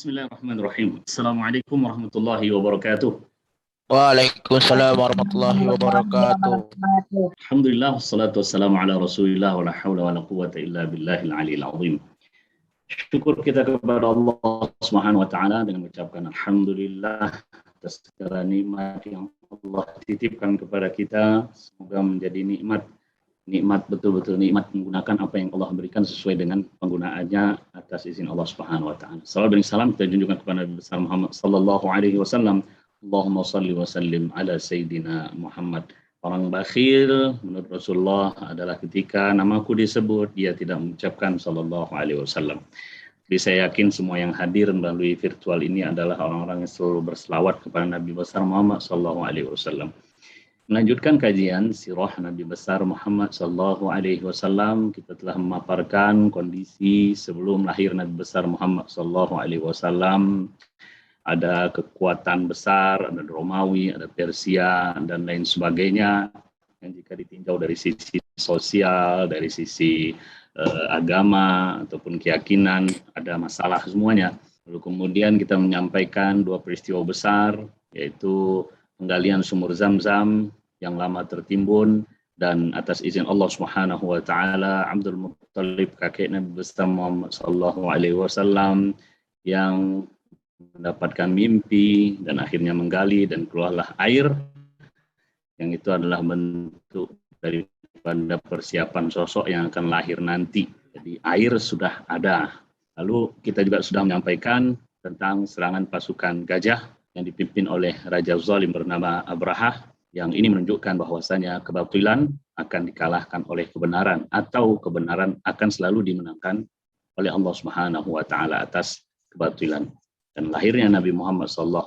Bismillahirrahmanirrahim. Assalamualaikum warahmatullahi wabarakatuh. Waalaikumsalam warahmatullahi wabarakatuh. Alhamdulillah, wassalatu wassalamu ala rasulillah, wa la hawla wa la quwwata illa billahil aliyil azim. Syukur kita kepada Allah Subhanahu wa taala dengan mengucapkan alhamdulillah atas segala nikmat yang Allah titipkan kepada kita. Semoga menjadi nikmat betul-betul nikmat menggunakan apa yang Allah berikan sesuai dengan penggunaannya atas izin Allah Subhanahu wa taala. Salawat dan salam kita junjungkan kepada Nabi besar Muhammad sallallahu alaihi wasallam. Allahumma salli wa sallim ala sayyidina Muhammad. Orang bakhil menurut Rasulullah adalah ketika namaku disebut dia tidak mengucapkan sallallahu alaihi wasallam. Jadi saya yakin semua yang hadir melalui virtual ini adalah orang-orang yang selalu berselawat kepada Nabi besar Muhammad sallallahu alaihi wasallam. Melanjutkan kajian sirah Nabi besar Muhammad sallallahu alaihi wasallam, kita telah memaparkan kondisi sebelum lahir Nabi besar Muhammad sallallahu alaihi wasallam. Ada kekuatan besar, ada Romawi, ada Persia, dan lain sebagainya. Yang jika ditinjau dari sisi sosial, dari sisi agama, ataupun keyakinan, ada masalah semuanya. Lalu kemudian kita menyampaikan dua peristiwa besar, yaitu penggalian sumur Zam-Zam yang lama tertimbun, dan atas izin Allah Subhanahu wa taala, Abdul Muttalib, kakek Nabi besar Muhammad sallallahu alaihi wasallam, yang mendapatkan mimpi dan akhirnya menggali dan keluarlah air yang itu adalah bentuk daripada persiapan sosok yang akan lahir nanti. Jadi air sudah ada. Lalu kita juga sudah menyampaikan tentang serangan pasukan gajah yang dipimpin oleh Raja Zalim bernama Abrahah, yang ini menunjukkan bahwasanya kebatilan akan dikalahkan oleh kebenaran, atau kebenaran akan selalu dimenangkan oleh Allah Subhanahu wa taala atas kebatilan. Dan lahirnya Nabi Muhammad SAW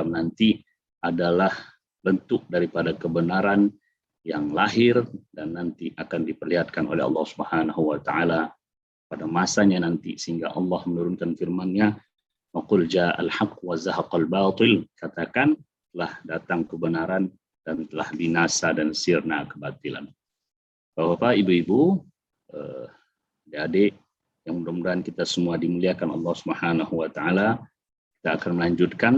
nanti adalah bentuk daripada kebenaran yang lahir dan nanti akan diperlihatkan oleh Allah Subhanahu wa taala pada masanya nanti, sehingga Allah menurunkan firman-Nya, wa qul ja'al haqq wa zahaqal batil, katakan telah datang kebenaran dan telah binasa dan sirna kebatilan. Bapak, Ibu-ibu, adik-adik yang mudah-mudahan kita semua dimuliakan Allah Subhanahu wa taala, kita akan melanjutkan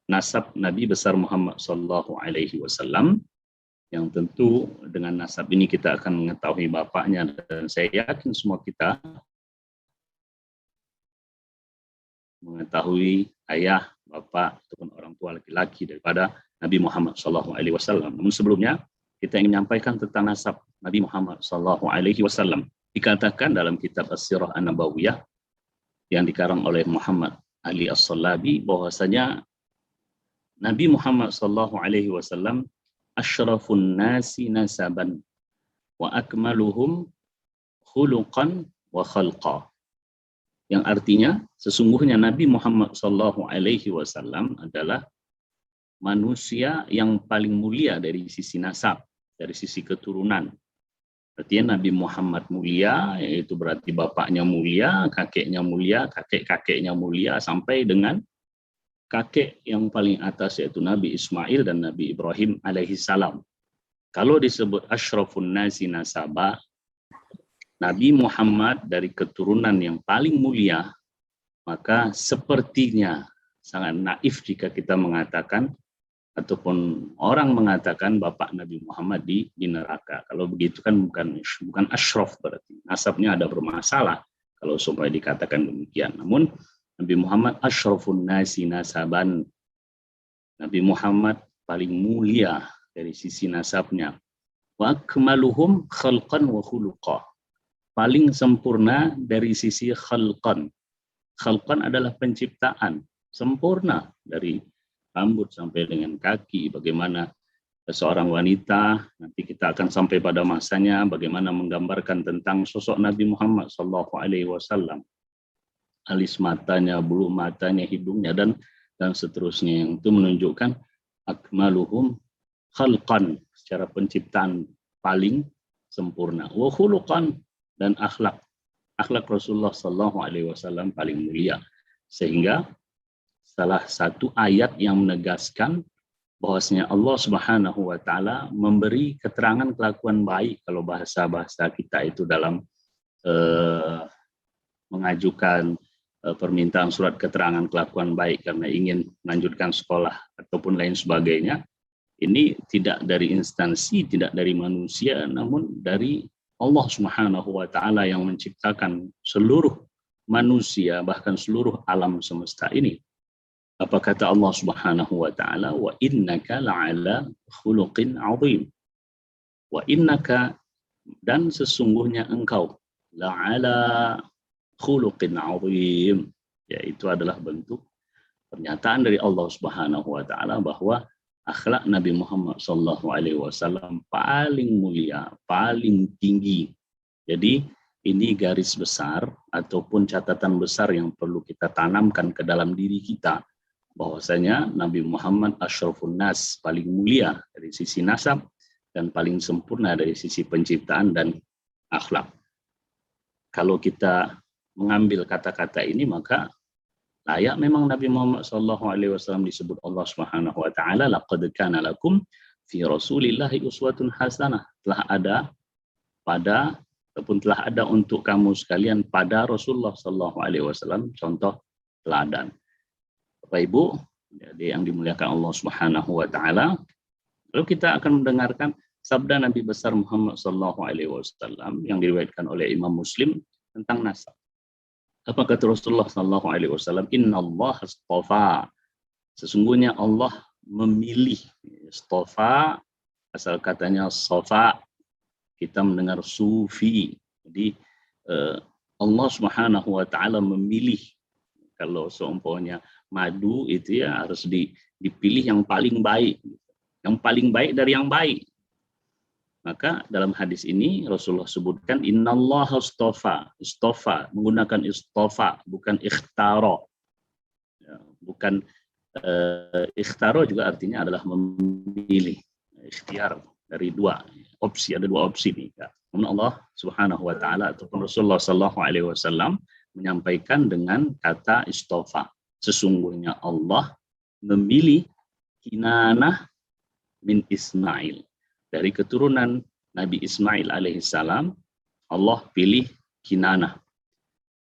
nasab Nabi besar Muhammad sallallahu alaihi wasallam, yang tentu dengan nasab ini kita akan mengetahui bapaknya, dan saya yakin semua kita mengetahui ayah, bapak ataupun orang tua laki-laki daripada Nabi Muhammad sallallahu alaihi wasallam. Namun sebelumnya kita ingin menyampaikan tentang nasab Nabi Muhammad sallallahu alaihi wasallam. Dikatakan dalam kitab As-Sirah An-Nabawiyah yang dikarang oleh Muhammad Ali As-Salabi, bahwasanya Nabi Muhammad sallallahu alaihi wasallam asyrafun nasi nasaban wa akmaluhum khuluqan wa khalqa. Yang artinya sesungguhnya Nabi Muhammad sallallahu alaihi wasallam adalah manusia yang paling mulia dari sisi nasab, dari sisi keturunan. Artinya Nabi Muhammad mulia, yaitu berarti bapaknya mulia, kakeknya mulia, kakek-kakeknya mulia, sampai dengan kakek yang paling atas yaitu Nabi Ismail dan Nabi Ibrahim alaihi salam. Kalau disebut asyrafun nasi nasaba, Nabi Muhammad dari keturunan yang paling mulia, maka sepertinya sangat naif jika kita mengatakan ataupun orang mengatakan bapak Nabi Muhammad di neraka. Kalau begitu kan bukan asyraf, berarti nasabnya ada bermasalah kalau supaya dikatakan demikian. Namun Nabi Muhammad asyrafun nasi nasaban, Nabi Muhammad paling mulia dari sisi nasabnya. Wa akmaluhum khalqan wa khuluqa, paling sempurna dari sisi khalqan. Khalqan adalah penciptaan, sempurna dari rambut sampai dengan kaki. Bagaimana seorang wanita, nanti kita akan sampai pada masanya, bagaimana menggambarkan tentang sosok Nabi Muhammad sallallahu alaihi wasallam. Alis matanya, bulu matanya, hidungnya, dan seterusnya, yang itu menunjukkan akmaluhum khalqan, secara penciptaan paling sempurna. Wa khuluqan, dan akhlak Rasulullah sallallahu alaihi wasallam paling mulia. Sehingga salah satu ayat yang menegaskan bahwasanya Allah Subhanahu wa taala memberi keterangan kelakuan baik, kalau bahasa kita itu dalam mengajukan permintaan surat keterangan kelakuan baik karena ingin melanjutkan sekolah ataupun lain sebagainya, ini tidak dari instansi, tidak dari manusia, namun dari Allah Subhanahu wa taala yang menciptakan seluruh manusia, bahkan seluruh alam semesta ini. Apa kata Allah Subhanahu wa taala? Wa innaka la'ala khuluqin 'azim. Wa innaka, dan sesungguhnya engkau, la'ala khuluqin 'azim, yaitu adalah bentuk pernyataan dari Allah Subhanahu wa taala bahwa akhlak Nabi Muhammad SAW paling mulia, paling tinggi. Jadi ini garis besar ataupun catatan besar yang perlu kita tanamkan ke dalam diri kita, bahwasanya Nabi Muhammad asyrafun nas, paling mulia dari sisi nasab dan paling sempurna dari sisi penciptaan dan akhlak. Kalau kita mengambil kata-kata ini, maka layak memang Nabi Muhammad SAW disebut Allah Subhanahu wa taala, laqad kana lakum fi Rasulillahi uswatun hasanah. Telah ada untuk kamu sekalian pada Rasulullah SAW contoh teladan. Bapak Ibu, jadi yang dimuliakan Allah Subhanahu wa taala, lalu kita akan mendengarkan sabda Nabi besar Muhammad SAW yang diriwayatkan oleh Imam Muslim tentang nasab. Apa kata Rasulullah SAW? Inna Allah astafa. Sesungguhnya Allah memilih. Astafa, asal katanya safa. Kita mendengar sufi. Jadi Allah Subhanahu wa taala memilih. Kalau seumpamanya madu itu ya harus dipilih yang paling baik. Yang paling baik dari yang baik. Maka dalam hadis ini Rasulullah sebutkan innallaha istofa, menggunakan istofa, bukan ikhtaro. Ya, bukan ikhtaro juga artinya adalah memilih, ikhtiar dari dua opsi, ada dua opsi nih. Namun Allah Subhanahu wa taala ataupun Rasulullah SAW menyampaikan dengan kata istofa. Sesungguhnya Allah memilih Kinanah bin Ismail. Dari keturunan Nabi Ismail alaihissalam, Allah pilih Kinanah.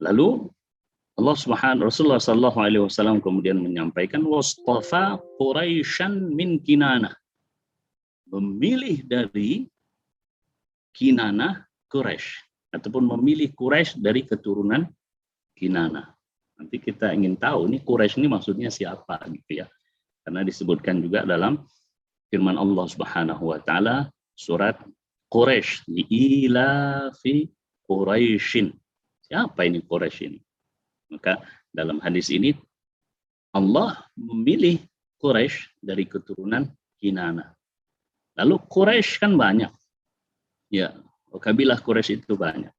Lalu Rasulullah SAW kemudian menyampaikan wastafa Quraisyan min Kinanah. Memilih dari Kinanah Quraisy, ataupun memilih Quraisy dari keturunan Kinanah. Nanti kita ingin tahu nih Quraisy ini maksudnya siapa gitu ya. Karena disebutkan juga dalam firman Allah Subhanahu wa taala surat Quraisy, li'ilafi Quraisyin. Siapa ini Quraisy ini? Maka dalam hadis ini Allah memilih Quraisy dari keturunan Kinanah. Lalu Quraisy kan banyak. Ya, kabilah Quraisy itu banyak.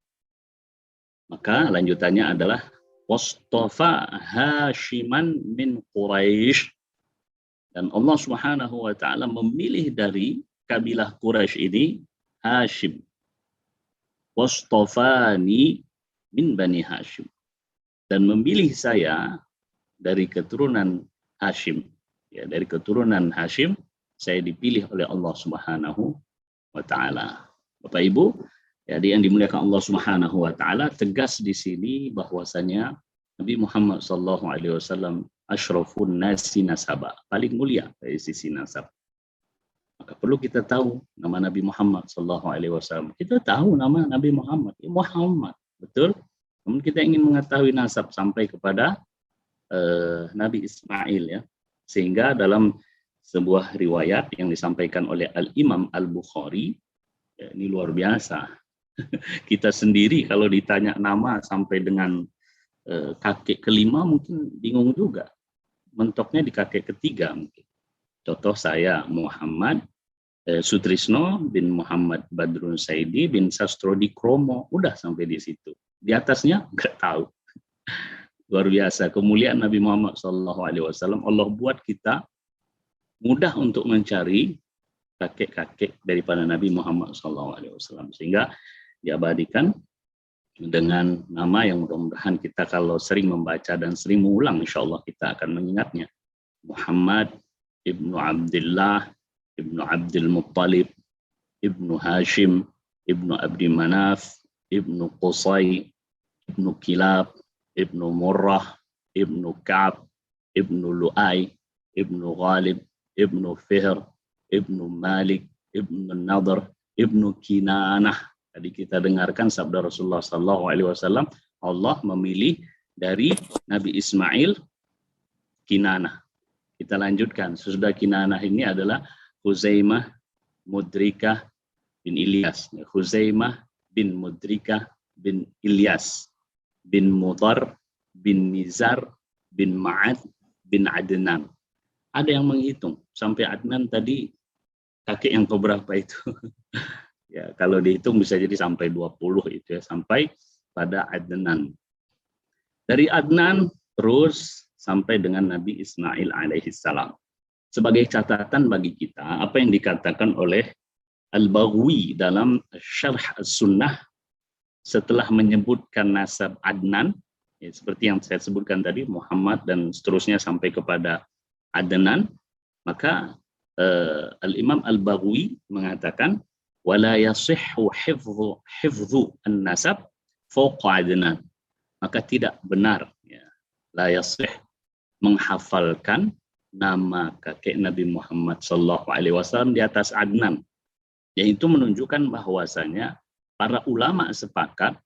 Maka lanjutannya adalah wastafa Hashiman min Quraisy. Dan Allah Subhanahu wa taala memilih dari kabilah Quraisy ini Hashim. Wastafani min Bani Hashim. Dan memilih saya dari keturunan Hashim. Ya, dari keturunan Hashim saya dipilih oleh Allah Subhanahu wa taala. Bapak Ibu, jadi yang dimuliakan Allah Subhanahu wa taala, tegas di sini bahwasanya Nabi Muhammad SAW asyrafun nasi nasaba, paling mulia dari sisi nasab. Maka perlu kita tahu nama Nabi Muhammad SAW. Kita tahu nama Nabi Muhammad, Muhammad, betul. Namun kita ingin mengetahui nasab sampai kepada Nabi Ismail ya. Sehingga dalam sebuah riwayat yang disampaikan oleh Al-Imam Al-Bukhari, ya, ini luar biasa. Kita sendiri kalau ditanya nama sampai dengan kakek kelima mungkin bingung juga. Mentoknya di kakek ketiga mungkin. Contoh saya Muhammad Sutrisno bin Muhammad Badrun Saidi bin Sastrodi Kromo, udah sampai di situ. Di atasnya nggak tahu. Luar biasa kemuliaan Nabi Muhammad SAW. Allah buat kita mudah untuk mencari kakek-kakek daripada Nabi Muhammad SAW, sehingga diabadikan dengan nama yang mudah-mudahan kita kalau sering membaca dan sering mengulang, insya Allah kita akan mengingatnya. Muhammad ibnu Abdullah ibnu Abdul Muttalib ibnu Hashim ibnu Abdi Manaf ibnu Qusay ibnu Kilab ibnu Murrah Ibnu Ka'ab, Ibnu Lu'ay, Ibnu Ghalib, Ibnu Fihr, Ibnu Malik, Ibnu Nadhr, Ibnu Kinanah. Tadi kita dengarkan sabda Rasulullah SAW, Allah memilih dari Nabi Ismail Kinanah. Kita lanjutkan, sesudah Kinanah ini adalah Huzaimah Mudrikah bin Ilyas. Huzaimah bin Mudrikah bin Ilyas bin Mudhar bin Nizar bin Ma'ad bin Adnan. Ada yang menghitung sampai Adnan tadi kakek yang keberapa itu? Ya, kalau dihitung bisa jadi sampai 20 itu ya, sampai pada Adnan. Dari Adnan terus sampai dengan Nabi Ismail alaihissalam. Sebagai catatan bagi kita, apa yang dikatakan oleh Al-Baghawi dalam Syarh As-Sunnah setelah menyebutkan nasab Adnan, ya, seperti yang saya sebutkan tadi, Muhammad dan seterusnya sampai kepada Adnan, maka Al-Imam Al-Baghawi mengatakan wala yasihhu hifdhu an-nasab fawqa Adnan. Maka tidak benar, ya, la yasih menghafalkan nama kakek Nabi Muhammad SAW di atas Adnan. Yaitu menunjukkan bahwasanya para ulama sepakat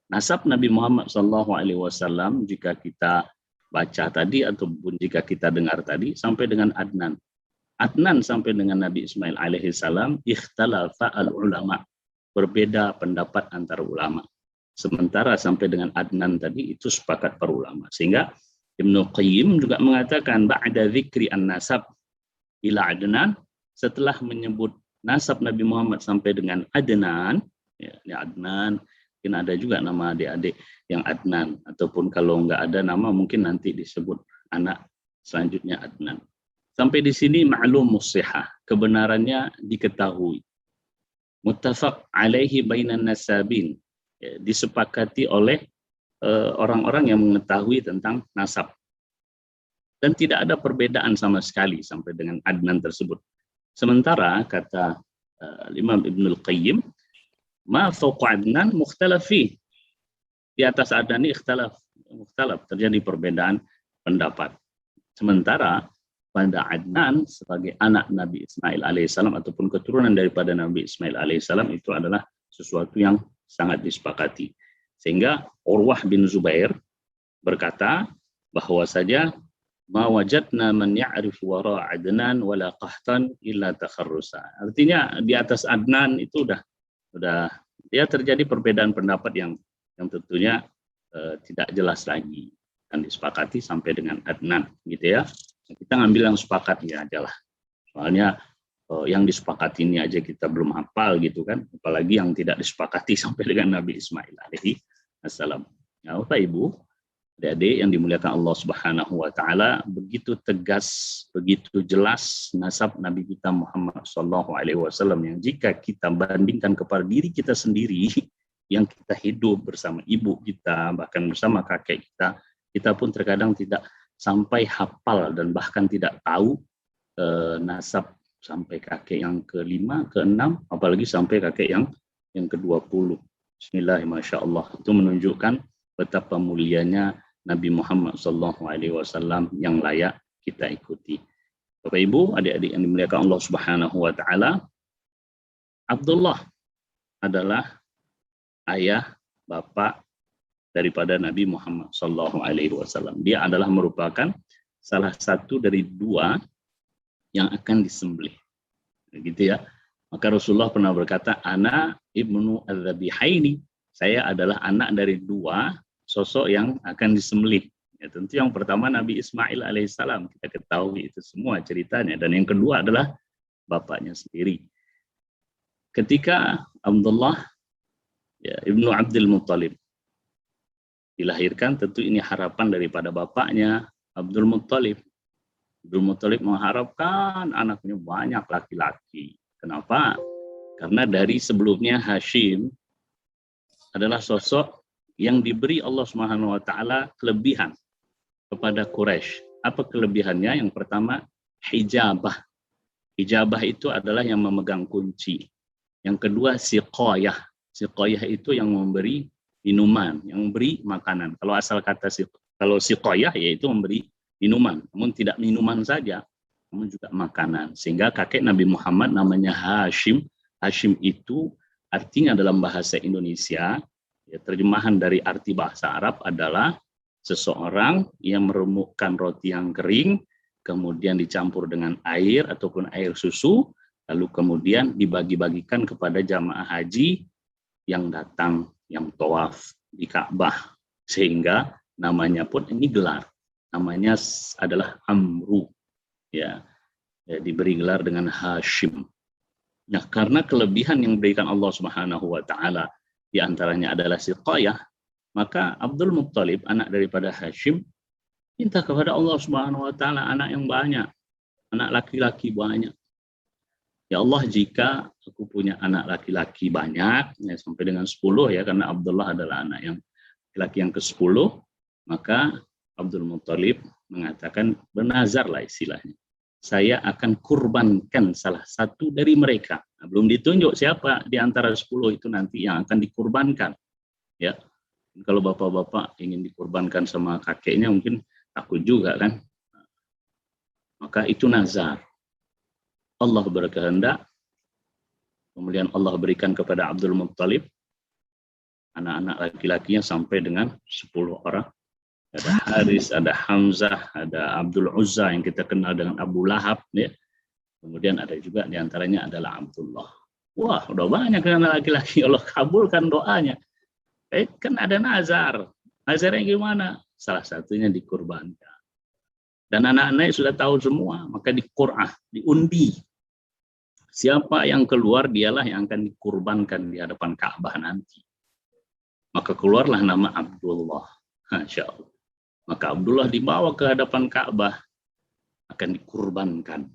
nasab Nabi Muhammad SAW jika kita baca tadi ataupun jika kita dengar tadi sampai dengan Adnan. Adnan sampai dengan Nabi Ismail alaihissalam ikhtalafa al-ulama. Berbeda pendapat antara ulama. Sementara sampai dengan Adnan tadi itu sepakat para ulama. Sehingga Ibnu Qayyim juga mengatakan ba'da dzikri an-nasab ila Adnan, setelah menyebut nasab Nabi Muhammad sampai dengan Adnan, ya Adnan, mungkin ada juga nama adik-adik yang Adnan, ataupun kalau nggak ada nama mungkin nanti disebut anak selanjutnya Adnan. Sampai di sini ma'lum musihah, kebenarannya diketahui. Muttafaq alaihi bainan nasabin, ya, disepakati oleh orang-orang yang mengetahui tentang nasab. Dan tidak ada perbedaan sama sekali sampai dengan Adnan tersebut. Sementara kata Imam Ibnul Qayyim, ma fawqa Adnan mukhtalaf fi. Di atas Adnan ini mukhtalaf, terjadi perbedaan pendapat. Sementara pada Adnan sebagai anak Nabi Ismail alaihissalam ataupun keturunan daripada Nabi Ismail alaihissalam itu adalah sesuatu yang sangat disepakati. Sehingga Urwah bin Zubair berkata bahwa saja ma wajadna man ya'rif wara Adnan wala qahtan illa takharrusa. Artinya di atas Adnan itu udah ya terjadi perbedaan pendapat yang tentunya tidak jelas lagi dan disepakati sampai dengan Adnan gitu ya. Kita ngambil yang sepakat ya aja lah. Soalnya yang disepakati ini aja kita belum hafal gitu kan, apalagi yang tidak disepakati sampai dengan Nabi Ismail alaihi assalam. Ya, Bapak Ibu, adik-adik yang dimuliakan Allah Subhanahu wa taala, begitu tegas, begitu jelas nasab Nabi kita Muhammad sallallahu alaihi wasallam yang jika kita bandingkan kepada diri kita sendiri yang kita hidup bersama ibu kita, bahkan bersama kakek kita pun terkadang tidak sampai hafal dan bahkan tidak tahu nasab sampai kakek yang ke-5, ke-6, apalagi sampai kakek yang ke-20. Bismillahirrahmanirrahim. Itu menunjukkan betapa mulianya Nabi Muhammad SAW yang layak kita ikuti. Bapak Ibu, adik-adik yang dimuliakan Allah Subhanahu wa taala, Abdullah adalah ayah bapak daripada Nabi Muhammad SAW. Dia adalah merupakan salah satu dari 2 yang akan disembelih. Begitu ya. Maka Rasulullah pernah berkata, ana ibnu al-Dhabihaini. Saya adalah anak dari 2 sosok yang akan disembelih. Ya, tentu yang pertama Nabi Ismail alaihissalam. Kita ketahui itu semua ceritanya. Dan yang kedua adalah bapaknya sendiri. Ketika Abdullah ya, ibnu Abdul Muttalib dilahirkan, tentu ini harapan daripada bapaknya Abdul Muttalib. Abdul Muttalib mengharapkan anaknya banyak laki-laki. Kenapa? Karena dari sebelumnya Hashim adalah sosok yang diberi Allah Subhanahu wa taala kelebihan kepada Quraisy. Apa kelebihannya? Yang pertama, hijabah. Hijabah itu adalah yang memegang kunci. Yang kedua, siqayah. Siqayah itu yang memberi minuman, yang beri makanan. Kalau asal kata Kalau siqayah yaitu memberi minuman, namun tidak minuman saja, namun juga makanan. Sehingga kakek Nabi Muhammad namanya Hashim. Hashim itu artinya dalam bahasa Indonesia, ya, terjemahan dari arti bahasa Arab adalah seseorang yang meremukkan roti yang kering, kemudian dicampur dengan air ataupun air susu, lalu kemudian dibagi-bagikan kepada jamaah haji yang datang, yang tawaf di Ka'bah. Sehingga namanya pun ini gelar, namanya adalah Amru, ya, diberi gelar dengan Hashim. Nah, karena kelebihan yang diberikan Allah Subhanahu wa taala di antaranya adalah siqayah, maka Abdul Muttalib, anak daripada Hashim, minta kepada Allah Subhanahu wa taala anak yang banyak, anak laki-laki banyak. Ya Allah, jika aku punya anak laki-laki banyak, ya, sampai dengan 10 ya, karena Abdullah adalah anak yang laki yang ke-10, maka Abdul Muttalib mengatakan, bernazarlah istilahnya, saya akan kurbankan salah satu dari mereka. Nah, belum ditunjuk siapa di antara 10 itu nanti yang akan dikurbankan. Ya, kalau bapak-bapak ingin dikurbankan sama kakeknya mungkin takut juga kan. Maka itu nazar. Allah berkehendak, kemudian Allah berikan kepada Abdul Muttalib anak-anak laki-lakinya sampai dengan 10 orang. Ada Haris, ada Hamzah, ada Abdul Uzza yang kita kenal dengan Abu Lahab, ya. Kemudian ada juga diantaranya adalah Abdullah. Wah, udah banyak anak laki-laki, Allah kabulkan doanya. Kan ada nazar. Nazarnya gimana? Salah satunya dikurbankan. Dan anak-anaknya sudah tahu semua, maka diqur'ah, diundi. Siapa yang keluar, dialah yang akan dikurbankan di hadapan Ka'bah nanti. Maka keluarlah nama Abdullah. Masya Allah. Maka Abdullah dibawa ke hadapan Ka'bah, akan dikurbankan.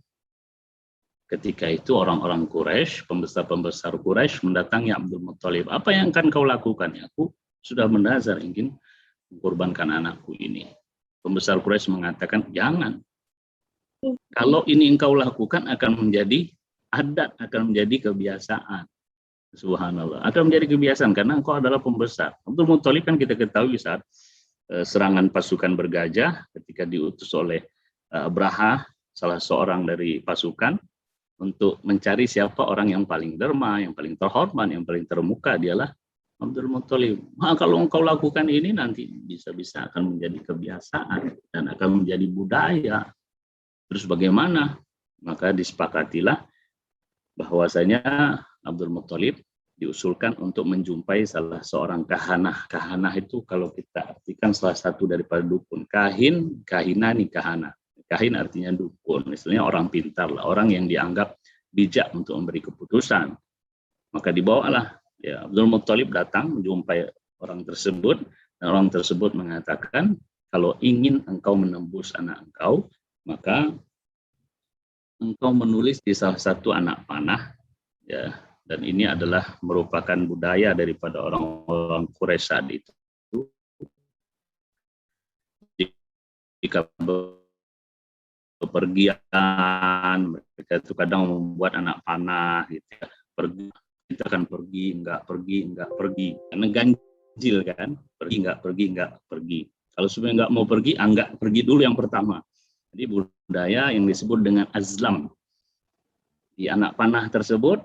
Ketika itu orang-orang Quraisy, pembesar-pembesar Quraisy mendatangi Abdul Muttalib. Apa yang akan kau lakukan? Ya, aku sudah menazar ingin mengkurbankan anakku ini. Pembesar Quraisy mengatakan, jangan. Kalau ini engkau lakukan akan menjadi adat, akan menjadi kebiasaan. Subhanallah. Akan menjadi kebiasaan karena engkau adalah pembesar. Abdul Muttalib kan kita ketahui saat serangan pasukan bergajah ketika diutus oleh Abraha, salah seorang dari pasukan, untuk mencari siapa orang yang paling derma, yang paling terhormat, yang paling termuka, dialah Abdul Muttalib. Nah, kalau engkau lakukan ini nanti bisa-bisa akan menjadi kebiasaan dan akan menjadi budaya. Terus bagaimana? Maka disepakatilah bahwasanya Abdul Muttalib diusulkan untuk menjumpai salah seorang kahanah. Kahanah itu kalau kita artikan salah satu daripada dukun. Kahin, kahinani, kahana. Kahin artinya dukun. Istilahnya orang pintar lah, orang yang dianggap bijak untuk memberi keputusan. Maka dibawalah, ya, Abdul Muttalib datang menjumpai orang tersebut, dan orang tersebut mengatakan, kalau ingin engkau menembus anak engkau, maka engkau menulis di salah satu anak panah, ya. Dan ini adalah merupakan budaya daripada orang-orang Quraisy saat itu. Jika bepergian, mereka itu kadang membuat anak panah, gitu ya. Pergi, kita akan pergi, enggak pergi. Karena ganjil kan, pergi, enggak pergi. Kalau sebenarnya enggak mau pergi, enggak pergi dulu yang pertama. Jadi budaya yang disebut dengan azlam. Di anak panah tersebut,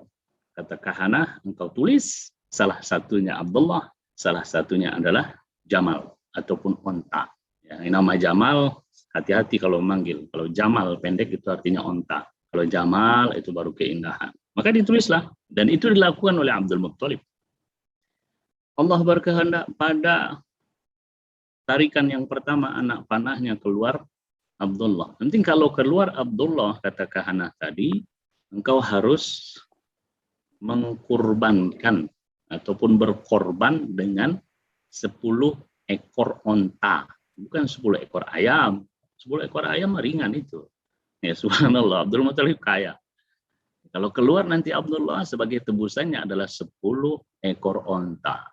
kata kahanah, engkau tulis salah satunya Abdullah, salah satunya adalah Jamal ataupun onta. Ya, nama Jamal, hati-hati kalau memanggil. Kalau Jamal pendek itu artinya onta. Kalau Jamal itu baru keindahan. Maka ditulislah, dan itu dilakukan oleh Abdul Muttalib. Allah berkehendak pada tarikan yang pertama anak panahnya keluar Abdullah. Nanti kalau keluar Abdullah, kata kahanah tadi, engkau harus mengkurbankan ataupun berkorban dengan 10 ekor onta, bukan 10 ekor ayam. 10 ekor ayam ringan itu. Ya, subhanallah, Abdul Muttalib kaya. Kalau keluar nanti Abdullah, sebagai tebusannya adalah 10 ekor onta.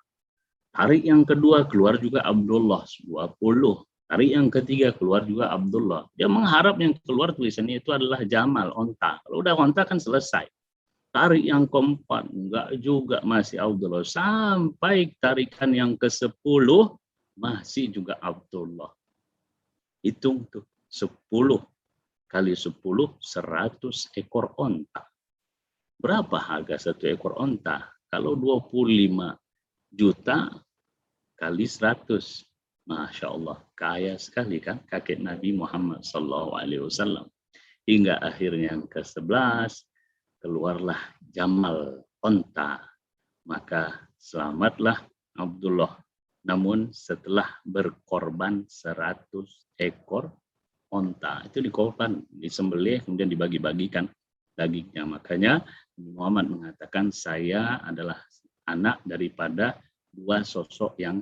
Hari yang kedua keluar juga Abdullah 20. Hari yang ketiga keluar juga Abdullah. Dia mengharap yang keluar tulisannya itu adalah Jamal, onta. Kalau udah onta kan selesai. Tarik yang keempat, enggak juga, masih Abdullah. Sampai tarikan yang ke-10, masih juga Abdullah. Hitung tuh 10 kali 10, 100 ekor onta. Berapa harga satu ekor onta? Kalau 25 juta kali 100. Masya Allah, kaya sekali kan kakek Nabi Muhammad SAW. Hingga akhirnya yang ke-11, keluarlah Jamal onta. Maka selamatlah Abdullah. Namun setelah berkorban 100 ekor onta, itu dikorban, disembelih, kemudian dibagi-bagikan dagingnya. Makanya Nabi Muhammad mengatakan, saya adalah anak daripada dua sosok yang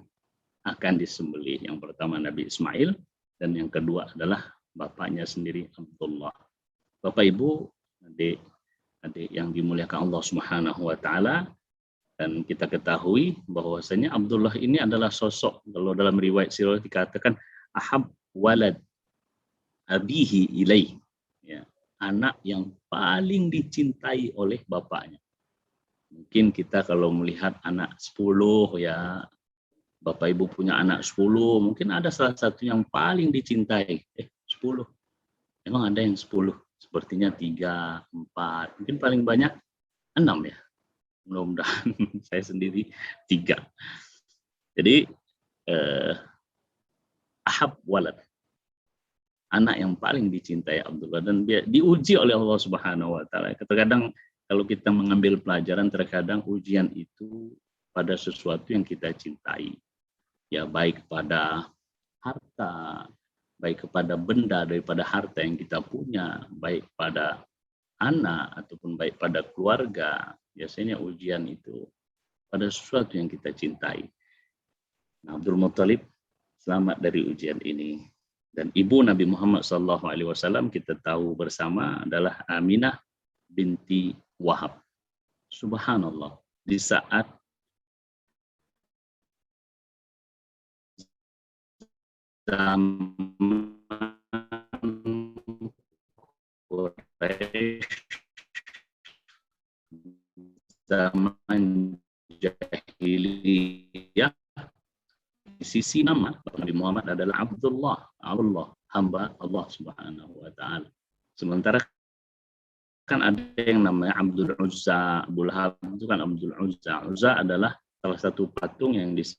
akan disembelih. Yang pertama Nabi Ismail, dan yang kedua adalah bapaknya sendiri Abdullah. Bapak Ibu, adik yang dimuliakan Allah Subhanahu wa taala, dan kita ketahui bahwasanya Abdullah ini adalah sosok, kalau dalam riwayat sirah dikatakan ahab walad abihi ilaih, ya, anak yang paling dicintai oleh bapaknya. Mungkin kita kalau melihat anak 10, ya, Bapak Ibu punya anak 10, mungkin ada salah satu yang paling dicintai. 10. Memang ada yang 10, sepertinya 3, 4, mungkin paling banyak 6 ya. Mudah-mudahan saya sendiri 3. Jadi ahab walad, anak yang paling dicintai Abdullah, dan diuji oleh Allah Subhanahu wa taala. Terkadang kalau kita mengambil pelajaran, terkadang ujian itu pada sesuatu yang kita cintai. Ya, baik pada harta, baik kepada benda daripada harta yang kita punya, baik pada anak ataupun baik pada keluarga. Biasanya ujian itu pada sesuatu yang kita cintai. Nah, Abdul Muttalib selamat dari ujian ini. Dan ibu Nabi Muhammad SAW kita tahu bersama adalah Aminah binti Wahab. Subhanallah, di saat zaman Quraisy, zaman jahiliyah, di sisi nama Nabi Muhammad adalah Abdullah, hamba Allah Subhanahu wa taala. Sementara kan ada yang namanya Abdul Uzza, Abu Lahab itu kan Abdul Uzza. Uzza adalah salah satu patung yang disembah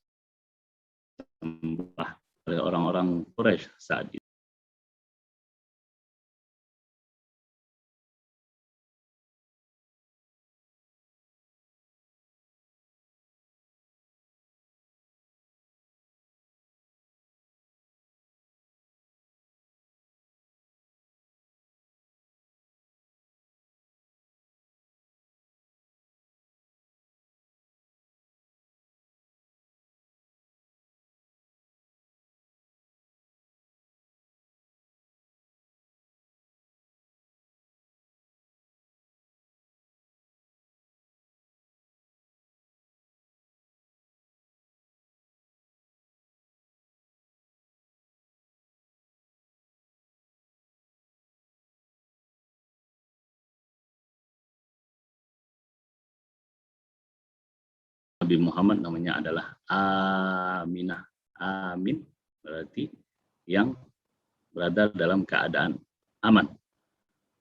oleh orang-orang Quraisy saat itu. Nabi Muhammad namanya adalah Aminah. Amin berarti yang berada dalam keadaan aman.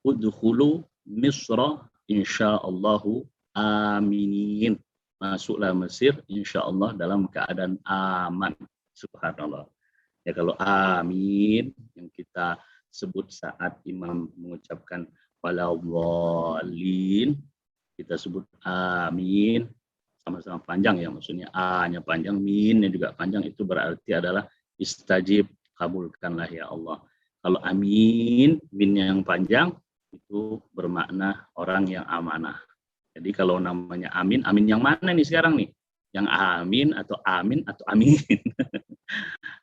Udkhulu Misra insyaallahu aminin. Masuklah Mesir insyaallah dalam keadaan aman. Subhanallah. Ya, kalau amin yang kita sebut saat imam mengucapkan walawalin, kita sebut amin, sama-sama panjang ya, maksudnya A-nya panjang, min-nya juga panjang, itu berarti adalah istajib, kabulkanlah ya Allah. Kalau amin, min-nya yang panjang, itu bermakna orang yang amanah. Jadi kalau namanya amin, amin yang mana nih sekarang nih? Yang amin atau amin atau amin?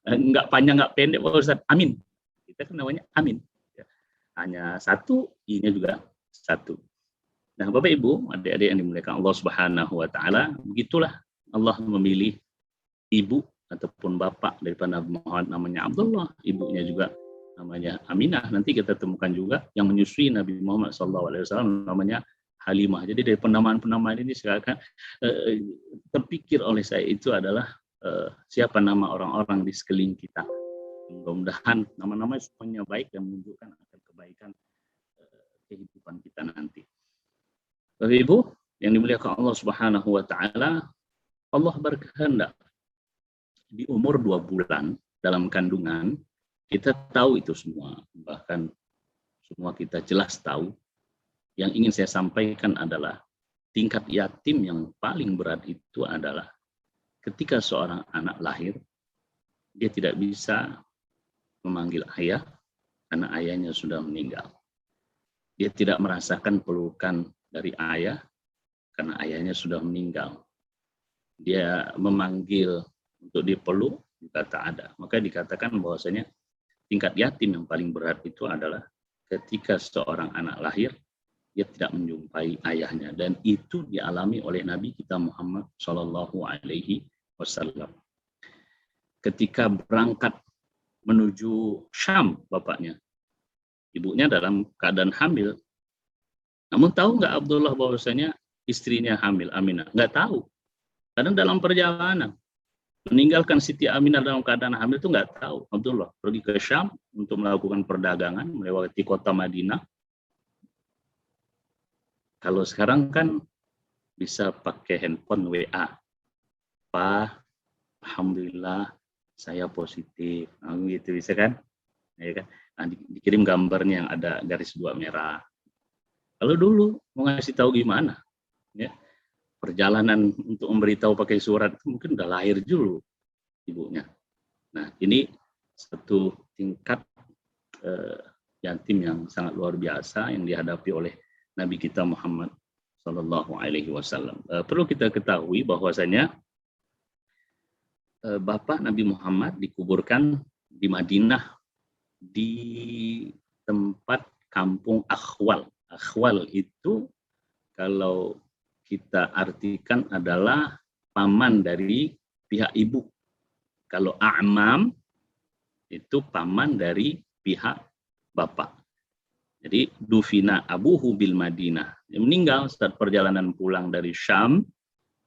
Enggak panjang, enggak pendek Pak Ustaz, amin. Kita kan namanya amin. Hanya satu, i-nya juga satu. Nah, Bapak Ibu, adik-adik yang dimuliakan Allah Subhanahu wa taala, begitulah Allah memilih ibu ataupun bapak daripada Nabi Muhammad namanya Abdullah, ibunya juga namanya Aminah. Nanti kita temukan juga yang menyusui Nabi Muhammad SAW namanya Halimah. Jadi dari penamaan-penamaan ini sekarang terpikir oleh saya itu adalah siapa nama orang-orang di sekeliling kita Mudah-mudahan nama-nama semuanya baik dan menunjukkan akan kebaikan kehidupan kita nanti. Bapak Ibu yang dimuliakan Allah Subhanahu wa taala, Allah berkehendak di umur 2 bulan dalam kandungan, kita tahu itu semua, bahkan semua kita jelas tahu. Yang ingin saya sampaikan adalah tingkat yatim yang paling berat itu adalah ketika seorang anak lahir, dia tidak bisa memanggil ayah karena ayahnya sudah meninggal. Dia tidak merasakan pelukan dari ayah karena ayahnya sudah meninggal. Dia memanggil untuk dipeluk juga tak ada. Maka dikatakan bahwasanya tingkat yatim yang paling berat itu adalah ketika seorang anak lahir, dia tidak menjumpai ayahnya, dan itu dialami oleh Nabi kita Muhammad Shallallahu Alaihi Wasallam. Ketika berangkat menuju Syam, bapaknya, ibunya dalam keadaan hamil. Namun tahu nggak Abdullah bahwasanya istrinya hamil, Aminah? Nggak tahu. Karena dalam perjalanan meninggalkan Siti Aminah dalam keadaan hamil itu nggak tahu. Abdullah pergi ke Syam untuk melakukan perdagangan, melewati kota Madinah. Kalau sekarang kan bisa pakai handphone WA. Pak, alhamdulillah saya positif. Nah, gitu bisa kan? Ya kan? Nah, dikirim gambarnya yang ada garis 2 merah. Kalau dulu mau ngasih tahu gimana? Ya. Perjalanan untuk memberitahu pakai surat itu mungkin udah lahir dulu ibunya. Nah, ini satu tingkat yatim yang sangat luar biasa yang dihadapi oleh Nabi kita Muhammad Sallallahu Alaihi Wasallam. Perlu kita ketahui bahwasanya Bapak Nabi Muhammad dikuburkan di Madinah di tempat kampung Akhwal. Akhwal itu kalau kita artikan adalah paman dari pihak ibu. Kalau a'mam itu paman dari pihak bapak. Jadi dufina abuhu bil Madinah. Dia meninggal saat perjalanan pulang dari Syam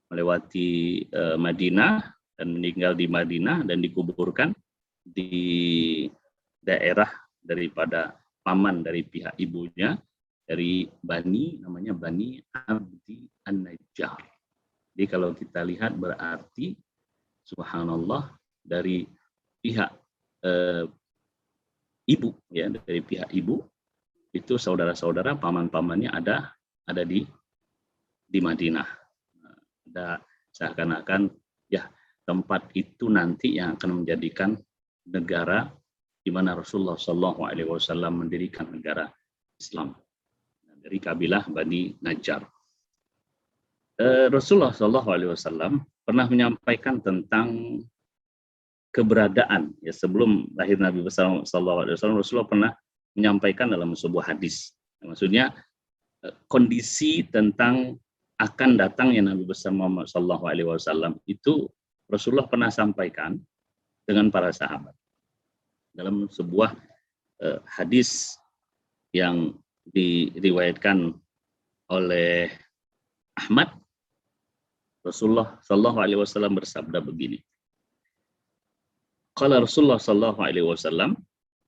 melewati Madinah dan meninggal di Madinah dan dikuburkan di daerah daripada paman dari pihak ibunya, dari Bani, namanya Bani Abdi An-Najjar. Jadi kalau kita lihat berarti subhanallah dari pihak ibu, ya, dari pihak ibu itu saudara-saudara paman-pamannya ada di Madinah. Ada seakan-akan ya tempat itu nanti yang akan menjadikan negara di mana Rasulullah Shallallahu Alaihi Wasallam mendirikan negara Islam dari kabilah Bani Najjar. Rasulullah Shallallahu Alaihi Wasallam pernah menyampaikan tentang keberadaan, ya, sebelum lahir Nabi Shallallahu Alaihi Wasallam, Rasulullah pernah menyampaikan dalam sebuah hadis. Maksudnya kondisi tentang akan datangnya Nabi besar Muhammad Shallallahu Alaihi Wasallam itu Rasulullah pernah sampaikan dengan para sahabat dalam sebuah hadis yang diriwayatkan oleh Ahmad. Rasulullah Shallallahu Alaihi Wasallam bersabda begini. Qala Rasulullah Shallallahu Alaihi Wasallam,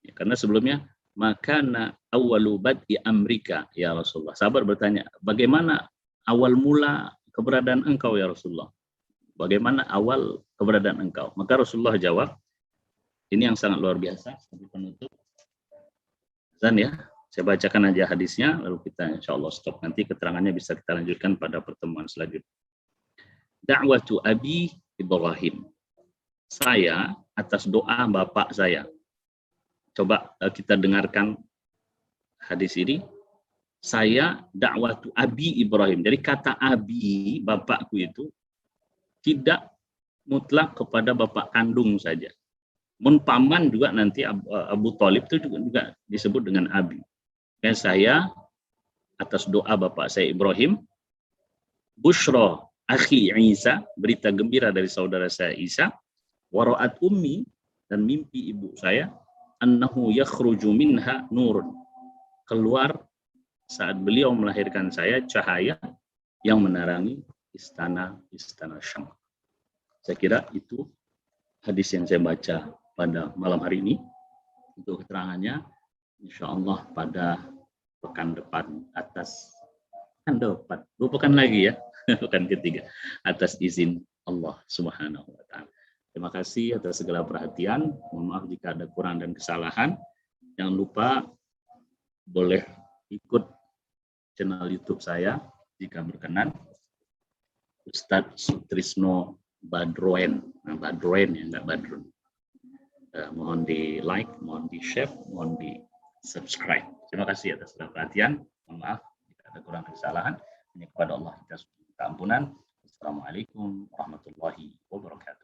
ya, karena sebelumnya makana awwalu bad'i amrika ya Rasulullah. Sahabat bertanya, bagaimana awal mula keberadaan engkau ya Rasulullah? Bagaimana awal keberadaan engkau? Maka Rasulullah jawab, ini yang sangat luar biasa sebagai penutup. Dan ya, saya bacakan aja hadisnya, lalu kita insya Allah stop. Nanti keterangannya bisa kita lanjutkan pada pertemuan selanjutnya. Da'watu Abi Ibrahim. Saya atas doa bapak saya. Coba kita dengarkan hadis ini. Saya da'watu Abi Ibrahim. Jadi kata Abi, bapakku itu tidak mutlak kepada bapak kandung saja. Paman juga nanti Abu Thalib itu juga disebut dengan Abi. Dan saya atas doa bapak saya Ibrahim, Bushra akhi Isa, berita gembira dari saudara saya Isa, waraat ummi, dan mimpi ibu saya, annahu yakhruju minha nurun, keluar saat beliau melahirkan saya cahaya yang menerangi istana Syam. Saya kira itu hadis yang saya baca pada malam hari ini. Untuk keterangannya, insya Allah pada pekan depan dua pekan lagi ya, pekan ketiga, atas izin Allah Subhanahu wa Ta'ala. Terima kasih atas segala perhatian. Mohon maaf jika ada kurang dan kesalahan. Jangan lupa boleh ikut channel YouTube saya jika berkenan, Ustadz Sutrisno Badroen. Nah, Badroen ya, enggak Badrun. Mohon di like, mohon di share, mohon di subscribe. Terima kasih atas perhatian. Mohon maaf jika ada kurang kesalahan. Hanya kepada Allah kita minta ampunan. Assalamualaikum warahmatullahi wabarakatuh.